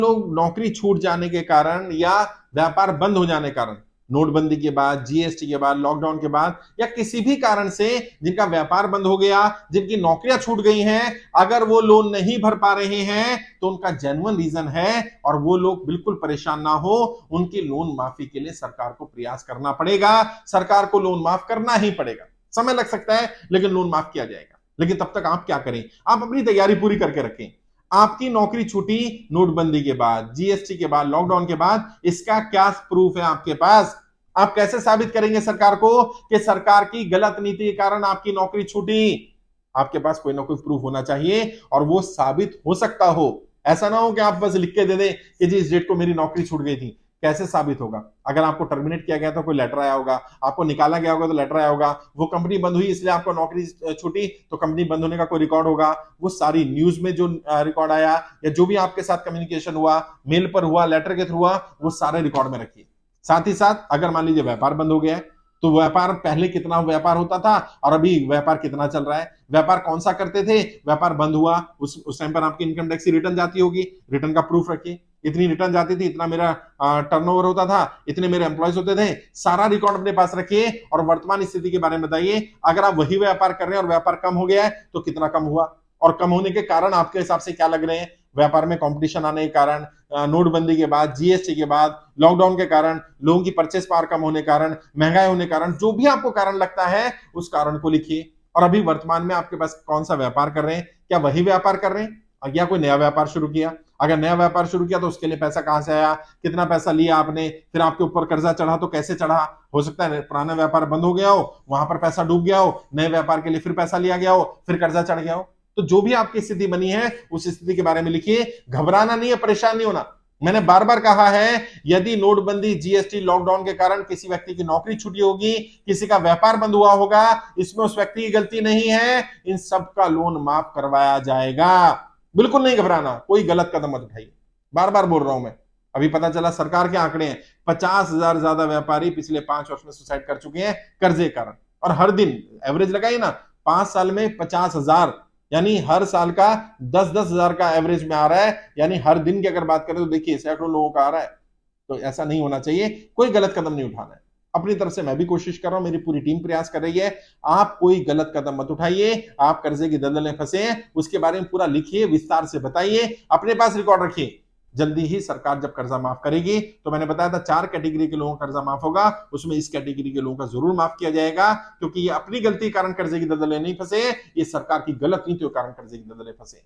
लोग नौकरी छूट जाने के कारण या व्यापार बंद हो जाने के कारण, नोटबंदी के बाद, जीएसटी के बाद, लॉकडाउन के बाद या किसी भी कारण से जिनका व्यापार बंद हो गया, जिनकी नौकरियां छूट गई हैं, अगर वो लोन नहीं भर पा रहे हैं तो उनका जेन्युइन रीजन है और वो लोग बिल्कुल परेशान ना हो, उनकी लोन माफी के लिए सरकार को प्रयास करना पड़ेगा। सरकार को लोन माफ करना ही पड़ेगा। समय लग सकता है लेकिन लोन माफ किया जाएगा। लेकिन तब तक आप क्या करें? आप अपनी तैयारी पूरी करके रखें। आपकी नौकरी छूटी नोटबंदी के बाद, जीएसटी के बाद, लॉकडाउन के बाद, इसका क्या प्रूफ है आपके पास? आप कैसे साबित करेंगे सरकार को कि सरकार की गलत नीति के कारण आपकी नौकरी छूटी? आपके पास कोई ना कोई प्रूफ होना चाहिए और वो साबित हो सकता हो। ऐसा ना हो कि आप बस लिख के दे दें कि जी इस डेट को मेरी नौकरी छूट गई थी। कैसे साबित होगा? अगर आपको टर्मिनेट किया गया तो कोई लेटर आया होगा, आपको निकाला गया होगा तो लेटर आया होगा, वो कंपनी बंद हुई इसलिए आपको नौकरी छूटी तो कंपनी बंद होने का कोई रिकॉर्ड होगा, वो सारी न्यूज में जो रिकॉर्ड आया या जो भी आपके साथ कम्युनिकेशन हुआ, मेल पर हुआ, लेटर के थ्रू हुआ, वो सारे रिकॉर्ड में रखिए। साथ ही साथ अगर मान लीजिए व्यापार बंद हो गया है तो व्यापार पहले कितना व्यापार होता था और अभी व्यापार कितना चल रहा है, व्यापार कौन सा करते थे, व्यापार बंद हुआ उस टाइम पर आपकी इनकम टैक्स की रिटर्न जाती होगी, रिटर्न का प्रूफ रखिए। इतनी रिटर्न जाती थी, इतना मेरा टर्नओवर होता था, इतने मेरे एम्प्लॉयज होते थे, सारा रिकॉर्ड अपने पास रखिए और वर्तमान स्थिति के बारे में बताइए। अगर आप वही व्यापार कर रहे हैं और व्यापार कम हो गया है तो कितना कम हुआ और कम होने के कारण आपके हिसाब से क्या लग रहे हैं? व्यापार में कंपटीशन आने के कारण, नोटबंदी के बाद, जीएसटी के बाद, लॉकडाउन के कारण, लोगों की परचेस पावर कम होने के कारण, महंगाई होने के कारण, जो भी आपको कारण लगता है उस कारण को लिखिए। और अभी वर्तमान में आपके पास कौन सा व्यापार कर रहे हैं? क्या वही व्यापार कर रहे हैं या कोई नया व्यापार शुरू किया? अगर नया व्यापार शुरू किया तो उसके लिए पैसा कहां से आया, कितना पैसा लिया आपने, फिर आपके ऊपर कर्जा चढ़ा तो कैसे चढ़ा? हो सकता है पुराना व्यापार बंद हो गया हो, वहां पर पैसा डूब गया हो, नए व्यापार के लिए फिर पैसा लिया गया हो, फिर कर्जा चढ़ गया हो। तो जो भी आपकी स्थिति बनी है उस स्थिति के बारे में लिखिए। घबराना नहीं है, परेशान नहीं होना। मैंने बार बार कहा है, यदि नोटबंदी, जीएसटी, लॉकडाउन के कारण किसी व्यक्ति की नौकरी छूटी होगी, किसी का व्यापार बंद हुआ होगा, इसमें उस व्यक्ति की गलती नहीं है, इन सब का लोन माफ करवाया जाएगा। बिल्कुल नहीं घबराना, कोई गलत कदम मत उठाइए। बार बार बोल रहा हूं मैं। अभी पता चला सरकार के आंकड़े हैं, 50,000 ज्यादा व्यापारी पिछले 5 वर्ष में सुसाइड कर चुके हैं कर्जे के कारण। और हर दिन एवरेज लगाइए ना, 5 साल में 50,000, यानी हर साल का 10-10 हजार का एवरेज में आ रहा है। यानी हर दिन की अगर बात करें तो देखिए सैकड़ों लोगों का आ रहा है। तो ऐसा नहीं होना चाहिए, कोई गलत कदम नहीं उठाना है। अपनी तरफ से मैं भी कोशिश कर रहा हूं, मेरी पूरी टीम प्रयास कर रही है। आप कोई गलत कदम मत उठाइए, आप कर्जे की दलदल में फंसे हैं उसके बारे में पूरा लिखिए, विस्तार से बताइए, अपने पास रिकॉर्ड रखिए। जल्दी ही सरकार जब कर्जा माफ करेगी तो मैंने बताया था 4 कैटेगरी के लोगों का कर्जा माफ होगा, उसमें इस कैटेगरी के लोगों का जरूर माफ किया जाएगा, क्योंकि ये अपनी गलती के कारण कर्जे की दलदल में नहीं फंसे, ये सरकार की गलत नीतियों के कारण कर्जे की दलदल में फंसे।